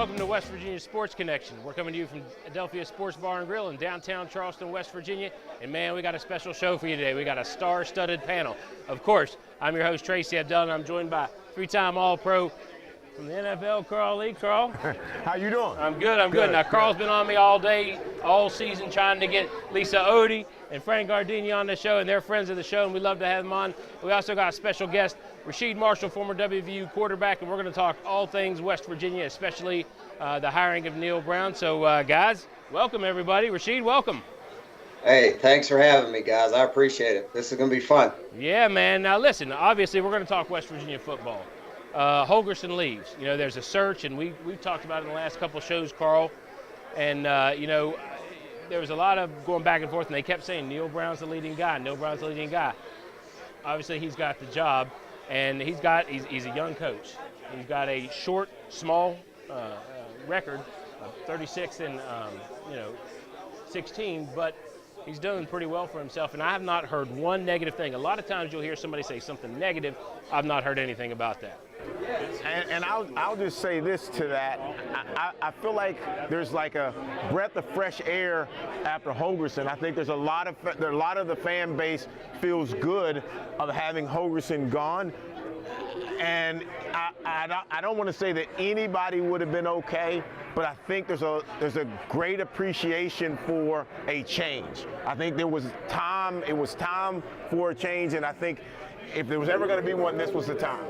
Welcome to West Virginia Sports Connection. We're coming to you from Adelphia Sports Bar and Grill in downtown Charleston, West Virginia. And man, we got a special show for you today. We got a star-studded panel. Of course, I'm your host, Tracy and Carl, and I'm joined by three-time All-Pro from the NFL, Carl Lee. Carl. How you doing? I'm good, I'm good. Now, Carl's been on me all day, all season, trying to get Lisa Odie and Frank Gardini on the show, and they're friends of the show, and we'd love to have them on. We also got a special guest, Rasheed Marshall, former WVU quarterback, and we're going to talk all things West Virginia, especially the hiring of Neal Brown. So, guys, welcome, everybody. Rasheed, welcome. Hey, thanks for having me, guys. I appreciate it. This is going to be fun. Yeah, man. Now, listen, obviously, we're going to talk West Virginia football. Holgorsen leaves. You know, there's a search, and we've talked about it in the last couple of shows, Carl. And, you know, there was a lot of going back and forth, and they kept saying Neal Brown's the leading guy. Neal Brown's the leading guy. Obviously, he's got the job, and he's a young coach. He's got a short, small record of 36 and 16, but he's done pretty well for himself, and I have not heard one negative thing. A lot of times you'll hear somebody say something negative. I've not heard anything about that. And I'll just say this to that. I feel like there's like a breath of fresh air after Holgorsen. I think there's a lot of the fan base feels good of having Holgorsen gone. And I don't want to say that anybody would have been okay, but I think there's a great appreciation for a change. I think it was time for a change, and I think if there was ever going to be one, this was the time.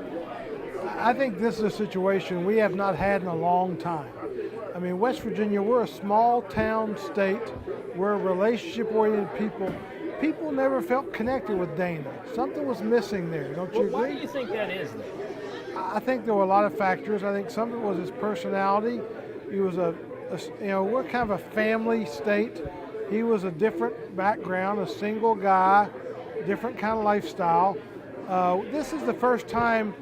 I think this is a situation we have not had in a long time. I mean, West Virginia, we're a small town state. We're a relationship-oriented people. People never felt connected with Dana. Something was missing there. Don't you agree? Why do you think that is, then? I think there were a lot of factors. I think some of it was his personality. He was we're kind of a family state. He was a different background, a single guy, different kind of lifestyle. This is the first time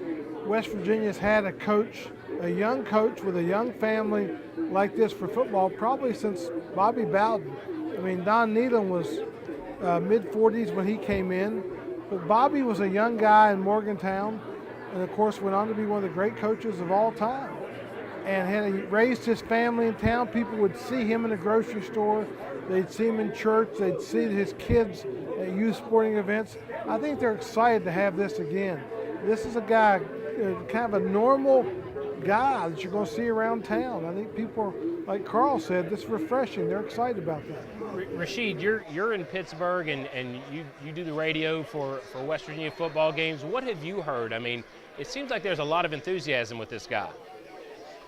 West Virginia's had a young coach with a young family like this for football, probably since Bobby Bowden. I mean, Don Nealon was mid-40s when he came in, but Bobby was a young guy in Morgantown, and of course went on to be one of the great coaches of all time. And had he raised his family in town, people would see him in the grocery store, they'd see him in church, they'd see his kids at youth sporting events. I think they're excited to have this again. This is a guy, kind of a normal guy that you're going to see around town. I think people, like Carl said, this is refreshing. They're excited about that. Rasheed, you're in Pittsburgh, and you do the radio for West Virginia football games. What have you heard? I mean, it seems like there's a lot of enthusiasm with this guy.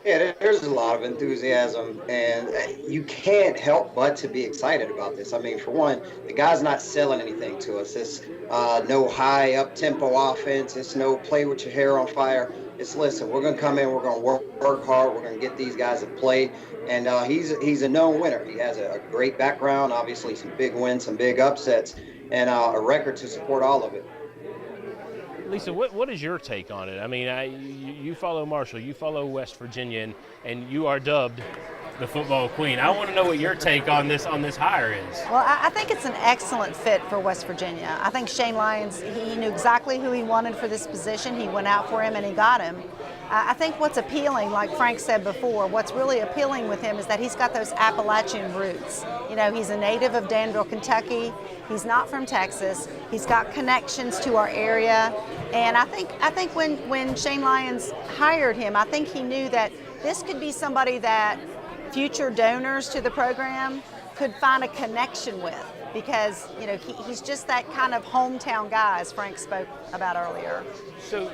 Yeah, there's a lot of enthusiasm, and you can't help but to be excited about this. I mean, for one, the guy's not selling anything to us. It's no high up-tempo offense. It's no play with your hair on fire. It's, listen, we're going to come in, we're going to work hard, we're going to get these guys to play, and he's a known winner. He has a great background, obviously some big wins, some big upsets, and a record to support all of it. Lisa, what is your take on it? I mean, you follow Marshall, you follow West Virginia, and you are dubbed the football queen. I want to know what your take on this hire is. Well, I think it's an excellent fit for West Virginia. I think Shane Lyons, he knew exactly who he wanted for this position. He went out for him and he got him. I think what's appealing, like Frank said before, what's really appealing with him is that he's got those Appalachian roots. You know, he's a native of Danville, Kentucky. He's not from Texas. He's got connections to our area. And I think when Shane Lyons hired him, I think he knew that this could be somebody that future donors to the program could find a connection with, because you know he's just that kind of hometown guy, as Frank spoke about earlier. So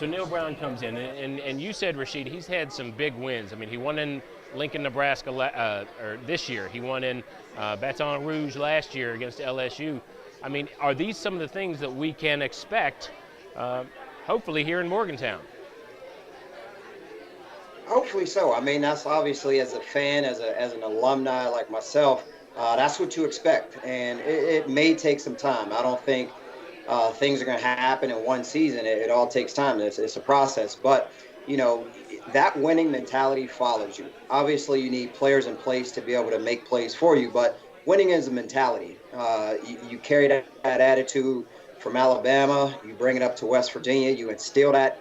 Neal Brown comes in, and you said, Rasheed, he's had some big wins. I mean, he won in Lincoln, Nebraska this year. He won in Baton Rouge last year against LSU. I mean, are these some of the things that we can expect, hopefully, here in Morgantown? Hopefully so. I mean, that's obviously, as a fan, as an alumni like myself, that's what you expect. And it may take some time. I don't think things are going to happen in one season. It all takes time. It's a process. But, you know, that winning mentality follows you. Obviously, you need players in place to be able to make plays for you. But winning is a mentality. You carry that attitude from Alabama. You bring it up to West Virginia. You instill that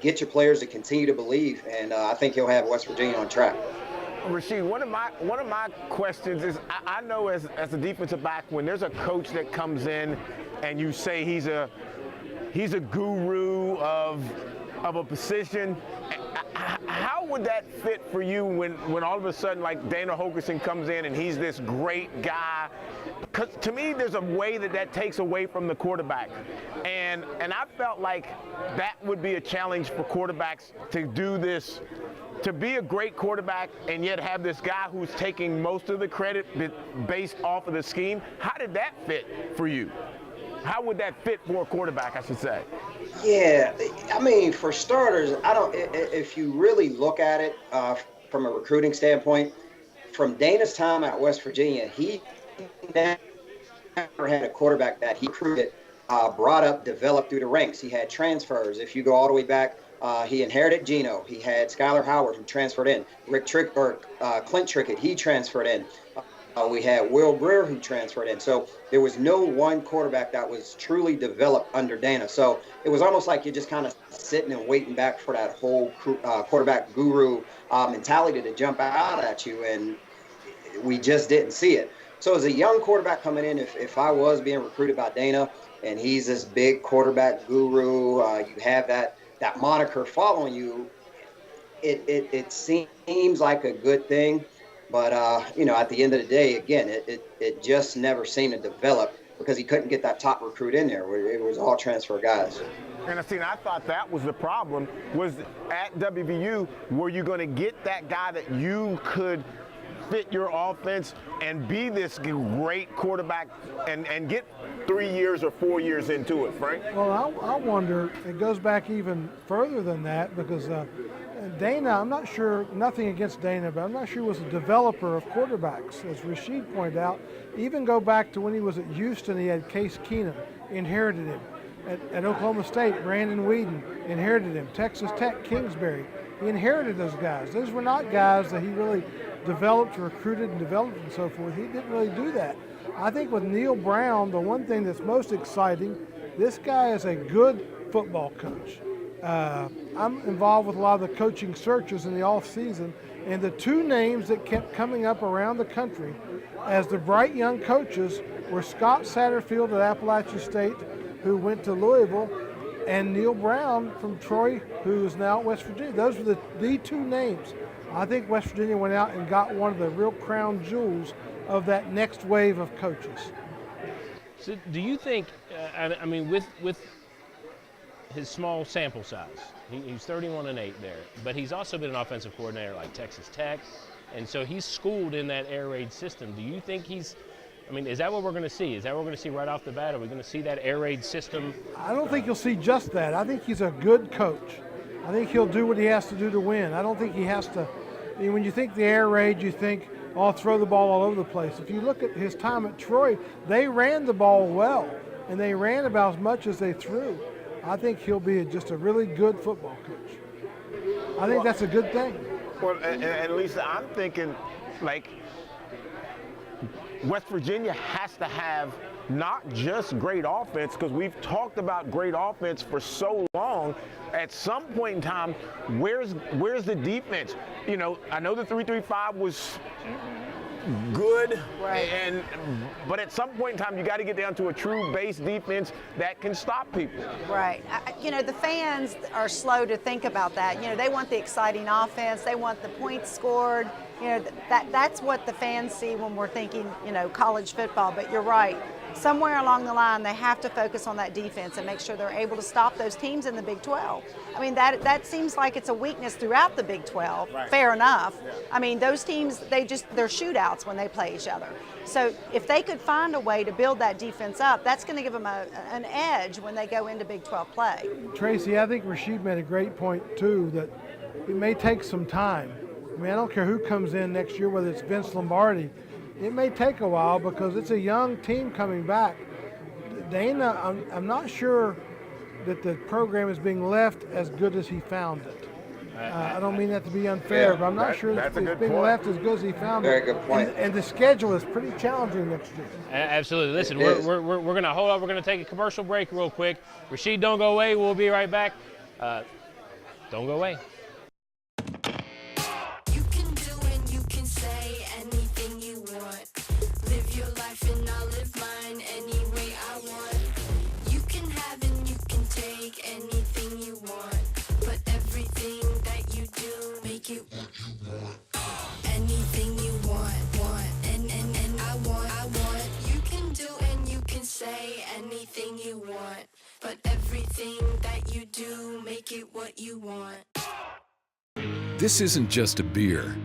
get your players to continue to believe, and I think he'll have West Virginia on track. Rasheed, one of my questions is, I know as a defensive back, when there's a coach that comes in and you say he's a guru of a position, how would that fit for you when all of a sudden, like, Dana Holgorsen comes in and he's this great guy? Because to me, there's a way that takes away from the quarterback, and I felt like that would be a challenge for quarterbacks to do this, to be a great quarterback and yet have this guy who's taking most of the credit based off of the scheme. How did that fit for you? How would that fit for a quarterback, I should say? Yeah, I mean, for starters, if you really look at it from a recruiting standpoint, from Dana's time at West Virginia, he never had a quarterback that he recruited, brought up, developed through the ranks. He had transfers. If you go all the way back, he inherited Geno. He had Skylar Howard, who transferred in. Clint Trickett, he transferred in. We had Will Greer, who transferred in. So there was no one quarterback that was truly developed under Dana. So it was almost like you're just kind of sitting and waiting back for that whole quarterback guru mentality to jump out at you, and we just didn't see it. So as a young quarterback coming in, if I was being recruited by Dana and he's this big quarterback guru, you have that moniker following you, it seems like a good thing. But, at the end of the day, again, it just never seemed to develop because he couldn't get that top recruit in there. It was all transfer guys. And I thought that was the problem, was at WVU, were you going to get that guy that you could fit your offense and be this great quarterback and get 3 years or 4 years into it, Frank? Well, I wonder, it goes back even further than that because Dana, I'm not sure, nothing against Dana, but I'm not sure he was a developer of quarterbacks. As Rasheed pointed out, even go back to when he was at Houston, he had Case Keenum, inherited him. At Oklahoma State, Brandon Whedon inherited him. Texas Tech, Kingsbury, he inherited those guys. Those were not guys that he really developed, recruited, and developed and so forth. He didn't really do that. I think with Neal Brown, the one thing that's most exciting, this guy is a good football coach. I'm involved with a lot of the coaching searches in the off season, and the two names that kept coming up around the country as the bright young coaches were Scott Satterfield at Appalachian State, who went to Louisville, and Neal Brown from Troy, who is now at West Virginia. Those were the two names. I think West Virginia went out and got one of the real crown jewels of that next wave of coaches. So do you think, with his small sample size, he's 31-8 there, but he's also been an offensive coordinator like Texas Tech, and so he's schooled in that air raid system. Do you think is that what we're going to see? Is that what we're going to see right off the bat? Are we going to see that air raid system? I don't think you'll see just that. I think he's a good coach. I think he'll do what he has to do to win. I don't think he has to. When you think the air raid, you think, throw the ball all over the place. If you look at his time at Troy, they ran the ball well, and they ran about as much as they threw. I think he'll be just a really good football coach. I think that's a good thing. Well, and Lisa, I'm thinking, like, West Virginia has to have not just great offense, because we've talked about great offense for so long. At some point in time, where's the defense? I know the 3-3-5 was good, right, but at some point in time, you got to get down to a true base defense that can stop people. Right. The fans are slow to think about that. They want the exciting offense. They want the points scored. That's what the fans see when we're thinking, college football. But you're right. Somewhere along the line, they have to focus on that defense and make sure they're able to stop those teams in the Big 12. That seems like it's a weakness throughout the Big 12. Right. Fair enough. Yeah. Those teams, they're shootouts when they play each other. So if they could find a way to build that defense up, that's going to give them an edge when they go into Big 12 play. Tracy, I think Rasheed made a great point, too, that it may take some time. I don't care who comes in next year, whether it's Vince Lombardi. It may take a while because it's a young team coming back. Dana, I'm not sure that the program is being left as good as he found it. I don't mean that to be unfair, but I'm not sure that it's being left as good as he found it. Very good point. And the schedule is pretty challenging next year. Absolutely. Listen, we're going to hold up. We're going to take a commercial break real quick. Rasheed, don't go away. We'll be right back. Don't go away. You can do and you can say anything you want. Live your life and I'll live mine any way I want. You can have and you can take anything you want. But everything that you do, make it what you want. Anything you want, and I want. You can do and you can say anything you want. But everything that you do, make it what you want. This isn't just a beer.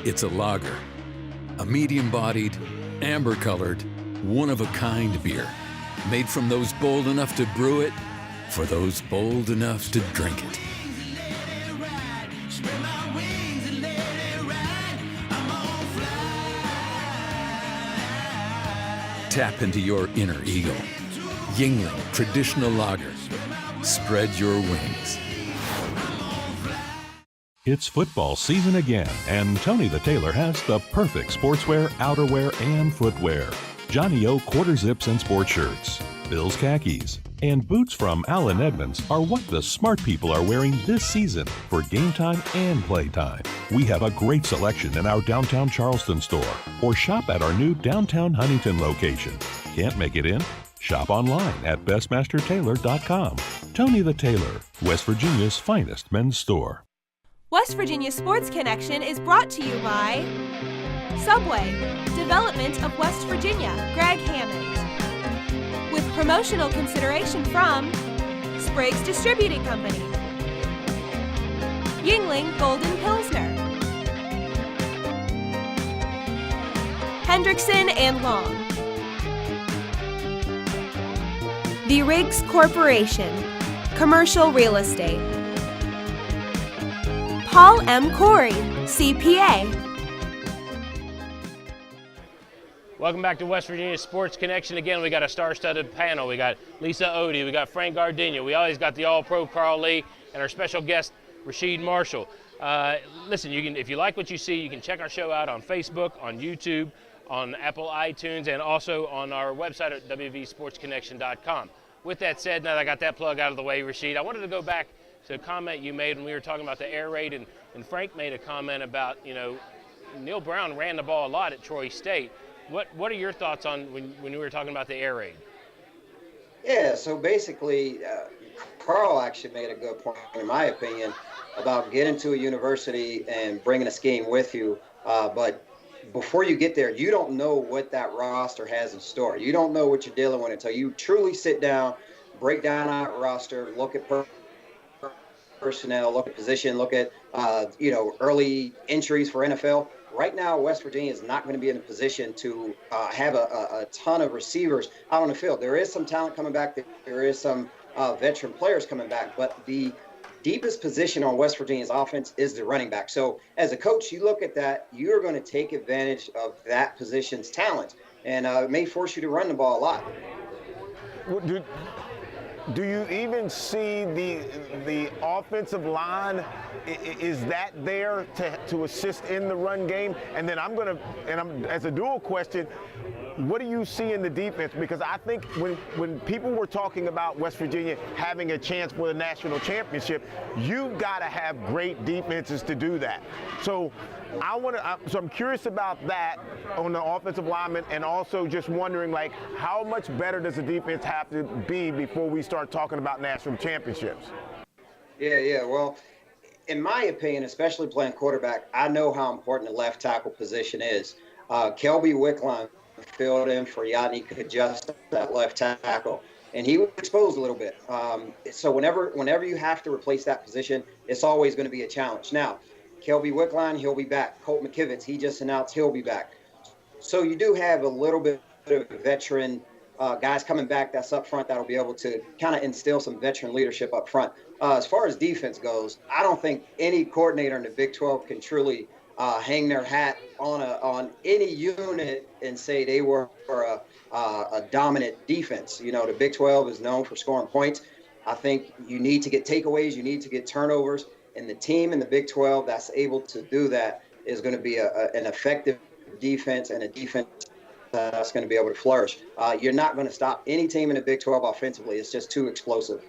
It's a lager. A medium-bodied, amber-colored, one-of-a-kind beer. Made from those bold enough to brew it, for those bold enough to drink it. Tap into your inner eagle. Yingling Traditional Lager. Spread your wings. It's football season again, and Tony the Tailor has the perfect sportswear, outerwear, and footwear. Johnny O quarter zips and sports shirts, Bill's khakis, and boots from Allen Edmonds are what the smart people are wearing this season for game time and play time. We have a great selection in our downtown Charleston store, or shop at our new downtown Huntington location. Can't make it in? Shop online at bestmastertailor.com. Tony the Tailor, West Virginia's finest men's store. West Virginia Sports Connection is brought to you by Subway, Development of West Virginia, Greg Hammond. With promotional consideration from Sprague's Distributing Company, Yingling Golden Pilsner, Hendrickson and Long, The Riggs Corporation, Commercial Real Estate, Paul M. Corey, CPA. Welcome back to West Virginia Sports Connection. Again, we got a star-studded panel. We got Lisa Odie, we got Frank Gardenia, we always got the All-Pro Carl Lee, and our special guest, Rasheed Marshall. Listen, you can, if you like what you see, you can check our show out on Facebook, on YouTube, on Apple iTunes, and also on our website at WVSportsConnection.com. With that said, now that I got that plug out of the way, Rasheed, I wanted to go back to a comment you made when we were talking about the air raid, and Frank made a comment about, you know, Neal Brown ran the ball a lot at Troy State. What are your thoughts on when we were talking about the air raid? Yeah, so basically, Carl actually made a good point, in my opinion, about getting to a university and bringing a scheme with you. But before you get there, you don't know what that roster has in store. You don't know what you're dealing with until you truly sit down, break down that roster, look at personnel, look at position, look at early entries for NFL. Right now, West Virginia is not going to be in a position to have a ton of receivers out on the field. There is some talent coming back. There is some veteran players coming back, but the deepest position on West Virginia's offense is the running back. So as a coach, you look at that, you're going to take advantage of that position's talent, and it may force you to run the ball a lot. Do you even see the offensive line? Is that there to assist in the run game? And then I'm as a dual question, what do you see in the defense? Because I think when people were talking about West Virginia having a chance for the national championship, you've got to have great defenses to do that. So I'm curious about that on the offensive lineman, and also just wondering, like, how much better does the defense have to be before we start talking about national championships? Yeah. Well, in my opinion, especially playing quarterback, I know how important the left tackle position is. Kelby Wickline filled in for Yannick Adjust, that left tackle, and he was exposed a little bit. So whenever you have to replace that position, it's always going to be a challenge. Now, Kelby Wickline, he'll be back. Colt McKivitz, he just announced he'll be back. So you do have a little bit of veteran guys coming back that's up front that'll be able to kind of instill some veteran leadership up front. As far as defense goes, I don't think any coordinator in the Big 12 can truly hang their hat on any unit and say they were a dominant defense. You know, the Big 12 is known for scoring points. I think you need to get takeaways, you need to get turnovers, and the team in the Big 12 that's able to do that is going to be an effective defense, and a defense that's going to be able to flourish. You're not going to stop any team in the Big 12 offensively. It's just too explosive.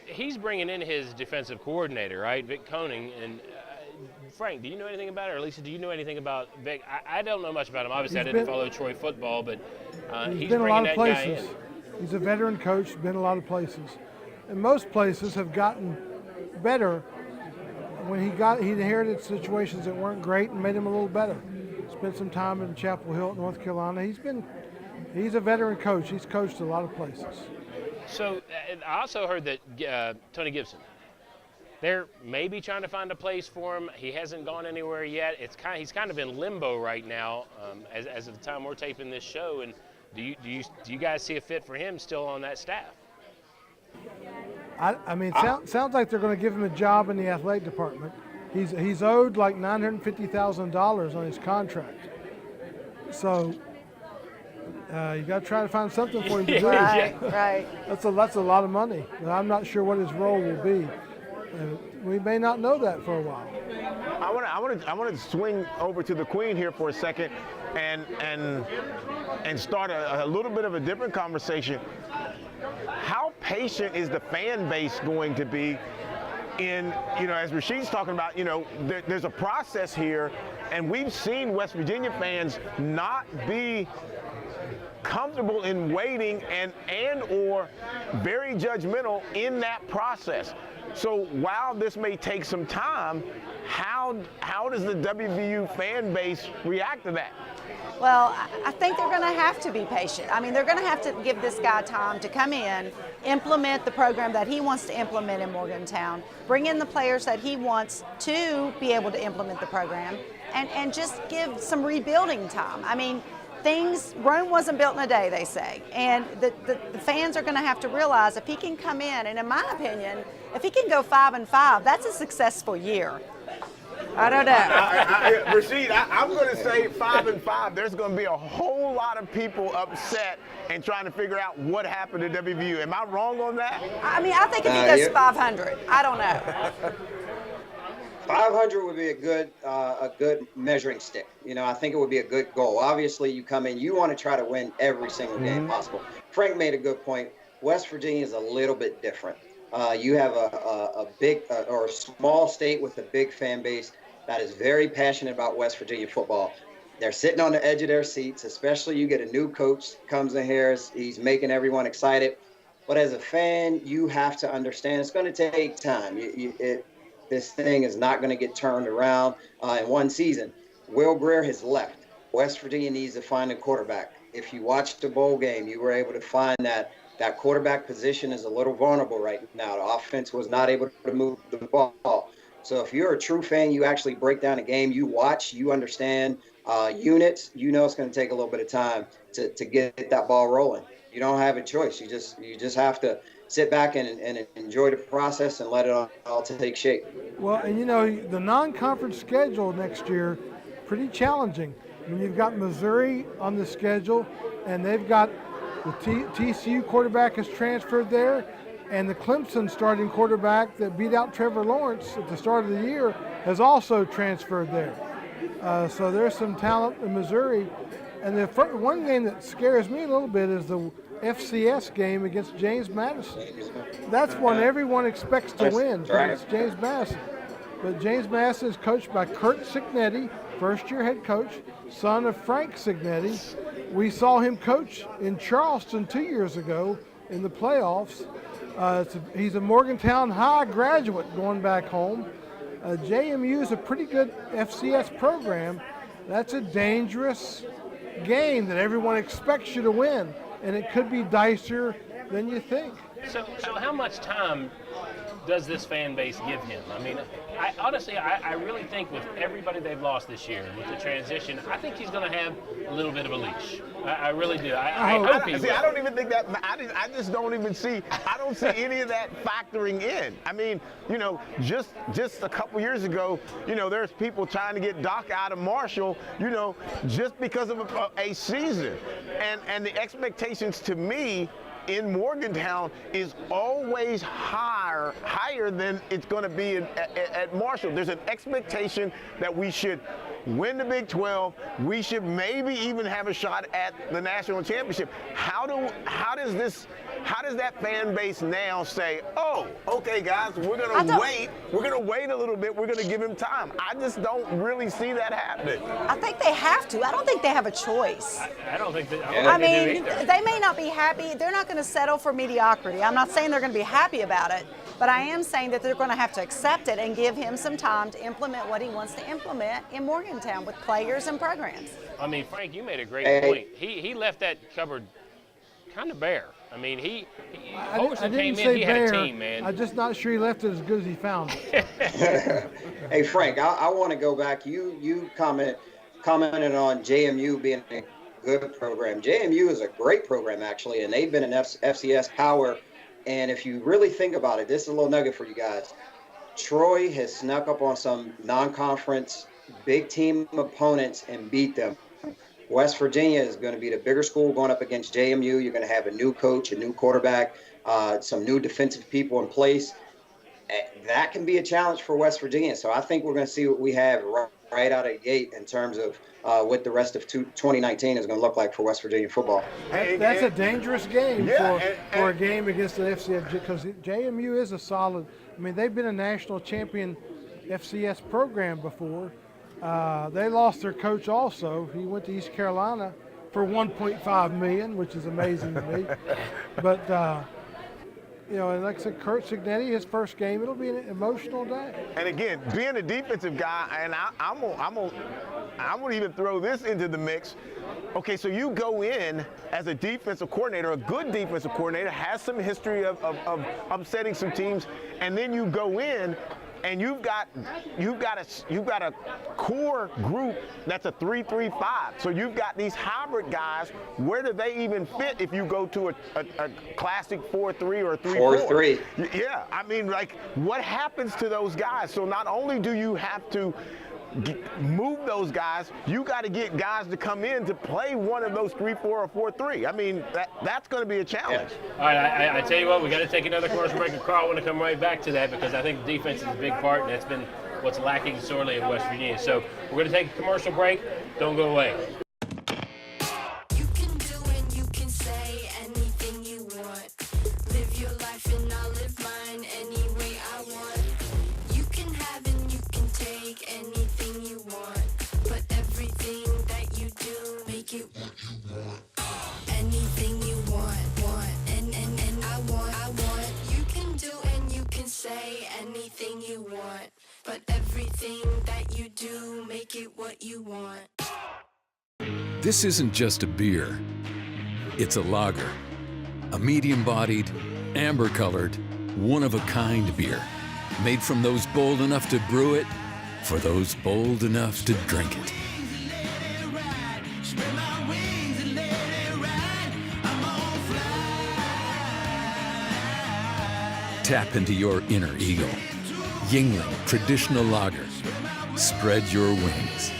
he's bringing in his defensive coordinator, right, Vic Koenig, and Frank, do you know anything about it, or Lisa, do you know anything about Vic? I don't know much about him. Obviously, I didn't follow Troy football, but he's been a lot bringing of that guy places. in. He's a veteran coach, been a lot of places. And most places have gotten better when he inherited situations that weren't great and made him a little better. Spent some time in Chapel Hill, North Carolina. He's a veteran coach. He's coached a lot of places. So I also heard that Tony Gibson, they're maybe trying to find a place for him. He hasn't gone anywhere yet. He's kind of in limbo right now as of the time we're taping this show. And do you guys see a fit for him still on that staff? I mean, it sounds like they're going to give him a job in the athletic department. He's owed like $950,000 on his contract. So you got to try to find something for him to do. Right. That's a lot of money. But I'm not sure what his role will be. We may not know that for a while. I want to swing over to the Queen here for a second and start a little bit of a different conversation. How patient is the fan base going to be in, as Rasheed's talking about, there's a process here, and we've seen West Virginia fans not be comfortable in waiting and or very judgmental in that process. So while this may take some time, how does the WVU fan base react to that? Well, I think they're going to have to be patient. I mean, they're going to have to give this guy time to come in, implement the program that he wants to implement in Morgantown, bring in the players that he wants to be able to implement the program, and just give some rebuilding time. I mean, Rome wasn't built in a day, they say. And the fans are going to have to realize if he can come in, and in my opinion, if he can go 5-5, that's a successful year. I don't know. Rasheed, I'm going to say 5-5. There's going to be a whole lot of people upset and trying to figure out what happened to WVU. Am I wrong on that? I mean, I think if he goes 500, I don't know. 500 would be a good measuring stick. I think it would be a good goal. Obviously, you come in, you want to try to win every single game possible. Frank made a good point. West Virginia is a little bit different. You have a big or a small state with a big fan base that is very passionate about West Virginia football. They're sitting on the edge of their seats, especially you get a new coach comes in here, he's making everyone excited. But as a fan, you have to understand it's going to take time. This thing is not going to get turned around in one season. Will Greer has left. West Virginia needs to find a quarterback. If you watched the bowl game, you were able to find that quarterback position is a little vulnerable right now. The offense was not able to move the ball. So if you're a true fan, you actually break down a game, you watch, you understand units, it's going to take a little bit of time to get that ball rolling. You don't have a choice. You just have to sit back and enjoy the process and let it all take shape. Well, and the non-conference schedule next year, pretty challenging. I mean, you've got Missouri on the schedule, and they've got the TCU quarterback has transferred there, and the Clemson starting quarterback that beat out Trevor Lawrence at the start of the year has also transferred there. So there's some talent in Missouri. And the one game that scares me a little bit is the FCS game against James Madison. That's one everyone expects to win, but it's James Madison. But James Madison is coached by Kurt Cignetti, first-year head coach, son of Frank Cignetti. We saw him coach in Charleston 2 years ago in the playoffs. He's a Morgantown High graduate going back home. JMU is a pretty good FCS program. That's a dangerous game that everyone expects you to win, and it could be dicier than you think. So how much time does this fan base give him? I mean, I really think with everybody they've lost this year, with the transition, I think he's going to have a little bit of a leash. I really do. I hope he will. I don't even think that. I just don't even see. I don't see any of that factoring in. I mean, just a couple years ago, there's people trying to get Doc out of Marshall, just because of a season, and the expectations to me in Morgantown is always higher than it's going to be at Marshall. There's an expectation that we should win the Big 12. We should maybe even have a shot at the national championship. How does that fan base now say, oh, okay, guys, we're gonna wait. We're gonna wait a little bit. We're gonna give him time. I just don't really see that happening. I think they have to. I don't think they have a choice. I don't think that. I mean, they may not be happy. They're not going to settle for mediocrity. I'm not saying they're going to be happy about it, but I am saying that they're going to have to accept it and give him some time to implement what he wants to implement in Morgantown with players and programs. I mean, Frank, you made a great point. He left that cupboard kind of bare. I mean, Holgorsen came in, he had a team, man. I'm just not sure he left it as good as he found it. Hey, Frank, I want to go back. You commented on JMU being a good program. JMU is a great program, actually, and they've been an FCS power. And if you really think about it, this is a little nugget for you guys. Troy has snuck up on some non-conference big team opponents and beat them. West Virginia is going to be the bigger school going up against JMU. You're going to have a new coach, a new quarterback, some new defensive people in place. That can be a challenge for West Virginia. So I think we're going to see what we have right out of the gate in terms of what the rest of 2019 is going to look like for West Virginia football. That's a dangerous game for a game against the FCS, because JMU is a solid. I mean, they've been a national champion FCS program before. They lost their coach also. He went to East Carolina for $1.5 million, which is amazing to me. But and like I said, Kurt Cignetti, his first game, it'll be an emotional day. And again, being a defensive guy, and I'm gonna even throw this into the mix. Okay, so you go in as a defensive coordinator, a good defensive coordinator, has some history of upsetting some teams, and then you go in and you've got a core group that's a 3-3-5. So you've got these hybrid guys. Where do they even fit if you go to a classic 4-3 or 3-4? 4-3. Yeah, I mean, like, what happens to those guys? So not only do you have to move those guys, you got to get guys to come in to play one of those 3-4 or 4-3. I mean, that's going to be a challenge. Yeah. All right, I tell you what, we got to take another commercial break, and Carl, I want to come right back to that, because I think defense is a big part, and that's been what's lacking sorely in West Virginia. So we're going to take a commercial break. Don't go away. You can do and you can say anything you want. Live your life and I'll live mine any way I want. You can have and you can take anything you want, but everything that you do, make it what you want. Anything you want, and I want. You can do and you can say anything you want, but everything that you do, make it what you want. This isn't just a beer. It's a lager. A medium-bodied, amber-colored, one-of-a-kind beer. Made from those bold enough to brew it, for those bold enough to drink it. Tap into your inner eagle. Yingling Traditional Lager. Spread your wings.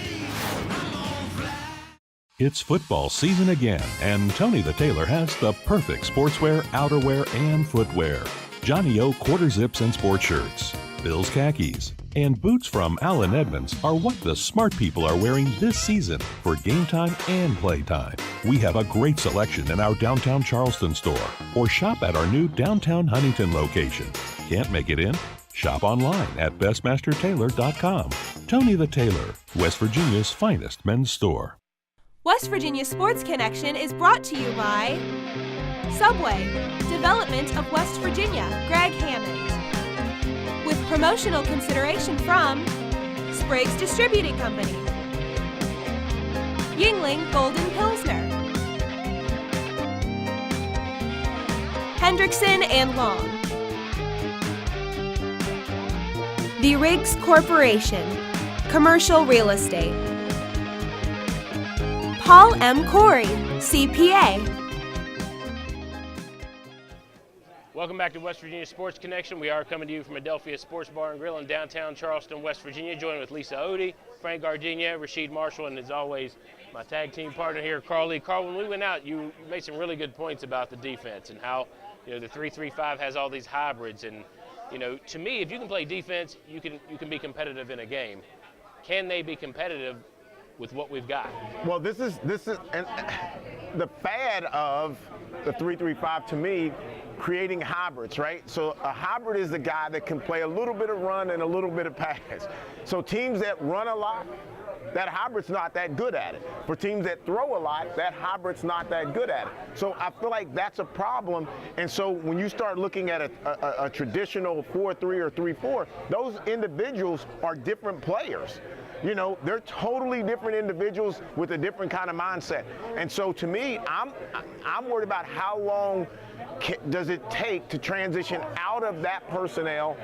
It's football season again, and Tony the Tailor has the perfect sportswear, outerwear, and footwear. Johnny O quarter zips and sport shirts, Bill's khakis, and boots from Allen Edmonds are what the smart people are wearing this season for game time and play time. We have a great selection in our downtown Charleston store, or shop at our new downtown Huntington location. Can't make it in? Shop online at bestmastertailor.com. Tony the Tailor, West Virginia's finest men's store. West Virginia Sports Connection is brought to you by Subway, Development of West Virginia, Greg Hammond. With promotional consideration from Sprague's Distributing Company, Yingling Golden Pilsner, Hendrickson and Long, The Riggs Corporation, Commercial Real Estate, Paul M. Corey, CPA. Welcome back to West Virginia Sports Connection. We are coming to you from Adelphia Sports Bar and Grill in downtown Charleston, West Virginia, joined with Lisa Odie, Frank Gardenia, Rasheed Marshall, and as always, my tag team partner here, Carl Lee. Carl, when we went out, you made some really good points about the defense and how, the 3-3-5 has all these hybrids. And, to me, if you can play defense, you can be competitive in a game. Can they be competitive with what we've got? Well, this is and the fad of the 3-3-5 to me, creating hybrids, right? So a hybrid is the guy that can play a little bit of run and a little bit of pass. So teams that run a lot, that hybrid's not that good at it. For teams that throw a lot, that hybrid's not that good at it. So I feel like that's a problem. And so when you start looking at a traditional 4-3 or 3-4, those individuals are different players. You know, they're totally different individuals with a different kind of mindset. And so to me, I'm worried about how long does it take to transition out of that personnel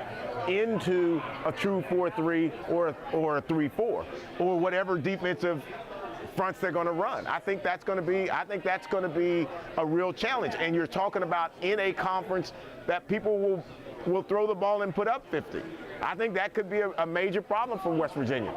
into a true 4-3 or a 3-4 or whatever defensive fronts they're going to run. I think that's going to be a real challenge. And you're talking about in a conference that people will throw the ball and put up 50. I think that could be a major problem for West Virginia.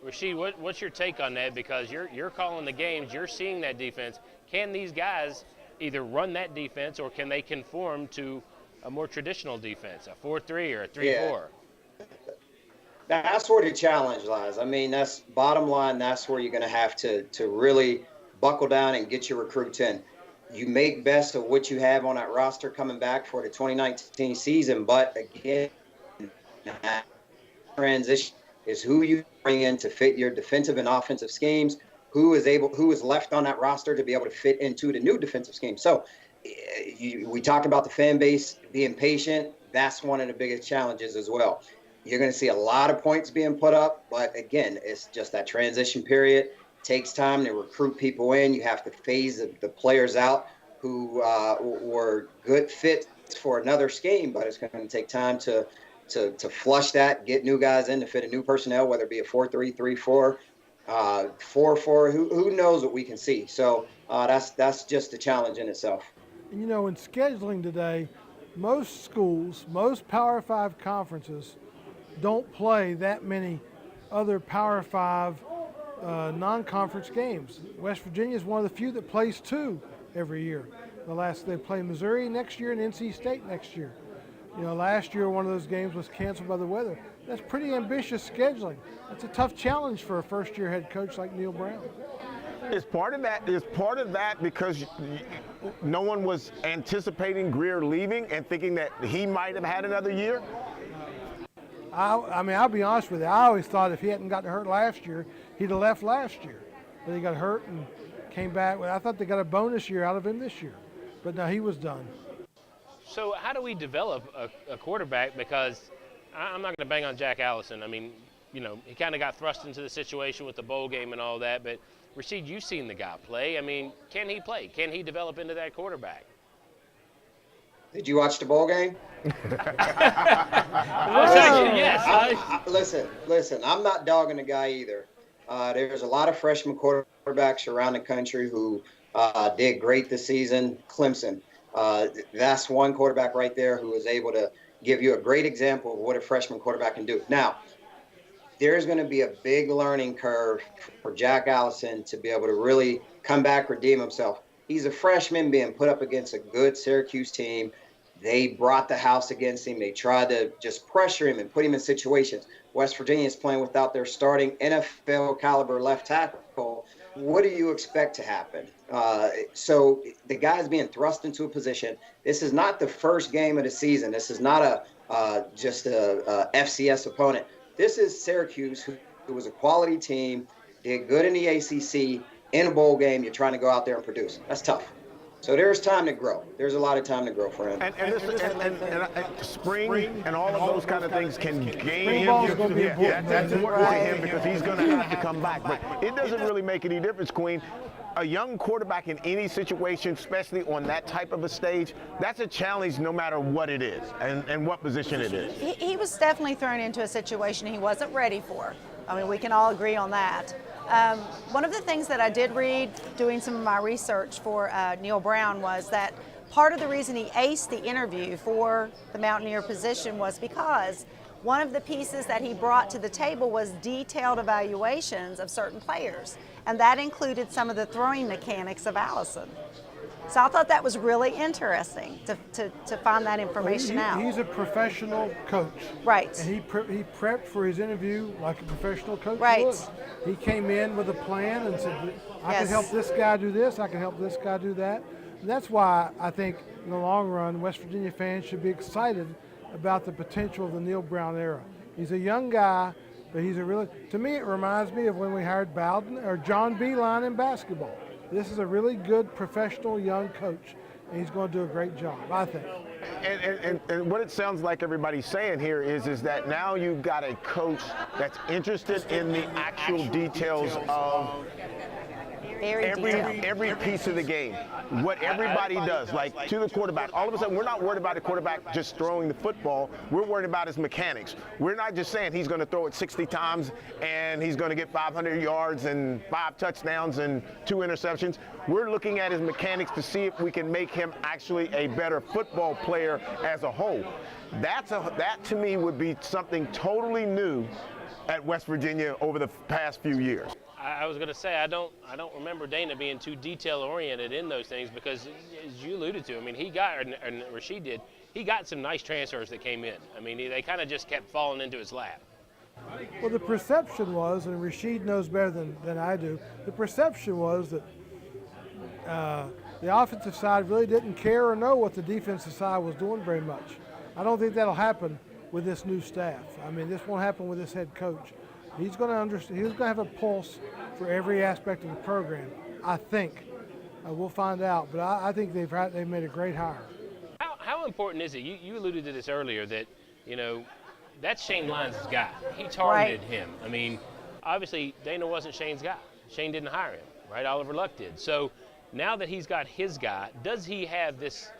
Rasheed, what's your take on that? Because you're calling the games, you're seeing that defense. Can these guys either run that defense or can they conform to a more traditional defense, a 4-3 or a 3-4? Yeah. That's where the challenge lies. I mean, that's bottom line. That's where you're going to have to really buckle down and get your recruits in. You make best of what you have on that roster coming back for the 2019 season. But again, that transition is who you bring in to fit your defensive and offensive schemes, who is left on that roster to be able to fit into the new defensive scheme. So we talked about the fan base being patient. That's one of the biggest challenges as well. You're going to see a lot of points being put up, but again, it's just that transition period. It takes time to recruit people in. You have to phase the players out who were good fits for another scheme, but it's going to take time to flush that, get new guys in to fit a new personnel, whether it be a 4-3, 3-4, 4-4. Who knows what we can see? So that's just a challenge in itself. And you know, in scheduling today, most schools, most Power 5 conferences don't play that many other Power 5 non-conference games. West Virginia is one of the few that plays 2 every year. They play Missouri next year and NC State next year. You know, last year one of those games was canceled by the weather. That's pretty ambitious scheduling. That's a tough challenge for a first-year head coach like Neal Brown. Is part of that because no one was anticipating Greer leaving and thinking that he might have had another year? I mean, I'll be honest with you. I always thought if he hadn't gotten hurt last year, he'd have left last year. But he got hurt and came back. I thought they got a bonus year out of him this year. But no, he was done. So how do we develop a quarterback? Because I'm not going to bang on Jack Allison. I mean, you know, he kind of got thrust into the situation with the bowl game and all that. But, Rasheed, you've seen the guy play. I mean, can he play? Can he develop into that quarterback? Did you watch the bowl game? Yes. Listen, I'm not dogging the guy either. There's a lot of freshman quarterbacks around the country who did great this season. Clemson. That's one quarterback right there who is able to give you a great example of what a freshman quarterback can do. Now, there's going to be a big learning curve for Jack Allison to be able to really come back, redeem himself. He's a freshman being put up against a good Syracuse team. They brought the house against him. They tried to just pressure him and put him in situations. West Virginia is playing without their starting NFL caliber left tackle. What do you expect to happen? So the guy's being thrust into a position. This is not the first game of the season. This is not just a FCS opponent. This is Syracuse, who was a quality team, did good in the ACC, in a bowl game. You're trying to go out there and produce. That's tough. So there's time to grow. There's a lot of time to grow for him. And spring and all of those kind of things can gain him. That's important to him because he's going to have to come back. But it doesn't really make any difference, Queen. A young quarterback in any situation, especially on that type of a stage, that's a challenge no matter what it is and what position it is. He was definitely thrown into a situation he wasn't ready for. I mean, we can all agree on that. One of the things that I did read doing some of my research for Neal Brown was that part of the reason he aced the interview for the Mountaineer position was because one of the pieces that he brought to the table was detailed evaluations of certain players, and that included some of the throwing mechanics of Allison. So I thought that was really interesting to find that information out. He's a professional coach. Right. And he prepped for his interview like a professional coach Right. would. He came in with a plan and said, I can Yes. help this guy do this, I can help this guy do that. And that's why I think in the long run, West Virginia fans should be excited about the potential of the Neal Brown era. He's a young guy, but he's a really, to me it reminds me of when we hired Bowden or John Beeline in basketball. This is a really good professional young coach, and he's going to do a great job, I think. And what it sounds like everybody's saying here is that now you've got a coach that's interested in the actual details of every piece of the game, what everybody does, like to the quarterback. All of a sudden, we're not worried about the quarterback just throwing the football. We're worried about his mechanics. We're not just saying he's going to throw it 60 times and he's going to get 500 yards and 5 touchdowns and 2 interceptions. We're looking at his mechanics to see if we can make him actually a better football player as a whole. That to me would be something totally new at West Virginia over the past few years. I was going to say I don't remember Dana being too detail oriented in those things because, as you alluded to, I mean, he got, and Rasheed did, he got some nice transfers that came in. I mean, they kind of just kept falling into his lap. Well, the perception was, and Rasheed knows better than I do, the perception was that the offensive side really didn't care or know what the defensive side was doing very much. I don't think that'll happen with this new staff. I mean, this won't happen with this head coach. He's going to understand. He's going to have a pulse for every aspect of the program. I think. We'll find out, but I think they've made a great hire. How important is it? You alluded to this earlier that that's Shane Lyons' guy. He targeted him. I mean, obviously Dana wasn't Shane's guy. Shane didn't hire him, right? Oliver Luck did. So now that he's got his guy, does he have this?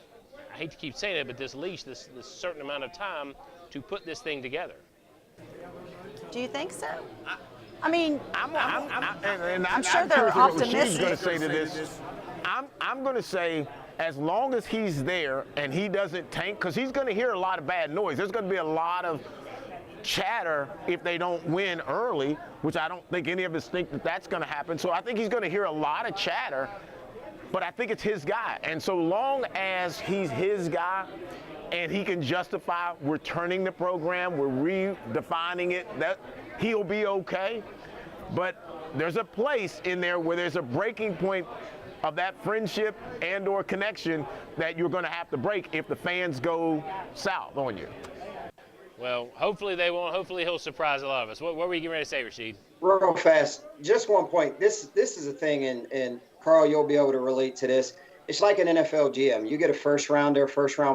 I hate to keep saying it, but this leash, this certain amount of time to put this thing together. Do you think so? I mean, I'm sure they're optimistic. Going to say to this, I'm going to say, as long as he's there and he doesn't tank, because he's going to hear a lot of bad noise. There's going to be a lot of chatter if they don't win early, which I don't think any of us think that that's going to happen. So I think he's going to hear a lot of chatter, but I think it's his guy. And so long as he's his guy, and he can justify we're turning the program, we're redefining it, that he'll be okay. But there's a place in there where there's a breaking point of that friendship and or connection that you're going to have to break if the fans go south on you. Well, hopefully they won't. Hopefully he'll surprise a lot of us. What were you getting ready to say, Rasheed? Real fast, just one point. This is a thing, and Carl, you'll be able to relate to this. It's like an NFL GM. You get a first round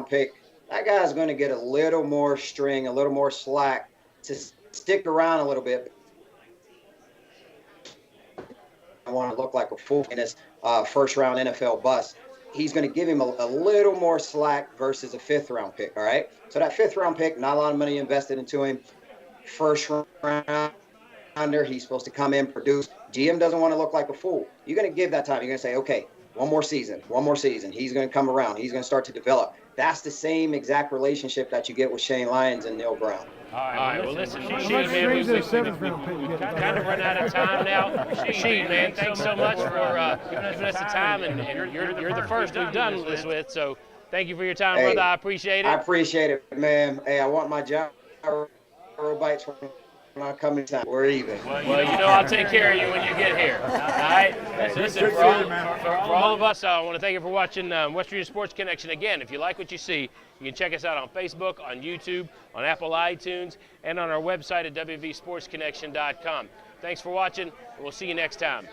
pick. That guy's going to get a little more string, a little more slack to stick around a little bit. I want to look like a fool in this first-round NFL bust. He's going to give him a little more slack versus a fifth-round pick, all right? So that fifth-round pick, not a lot of money invested into him. First-rounder, he's supposed to come in, produce. GM doesn't want to look like a fool. You're going to give that time. You're going to say, okay, one more season. He's going to come around. He's going to start to develop. That's the same exact relationship that you get with Shane Lyons and Neal Brown. All right, well, listen, Rasheed, man, we've kind of run out of time now. Rasheed, man, thanks so much for giving us the time, and you're the first we've done this with, so thank you for your time, brother. I appreciate it. I appreciate it, man. Hey, I want my gyro bites when I come in time. We're even. Well, I'll take care of you when you get here. All right? Listen, for all of us, I want to thank you for watching West Virginia Sports Connection. Again, if you like what you see, you can check us out on Facebook, on YouTube, on Apple iTunes, and on our website at WVSportsConnection.com. Thanks for watching, and we'll see you next time.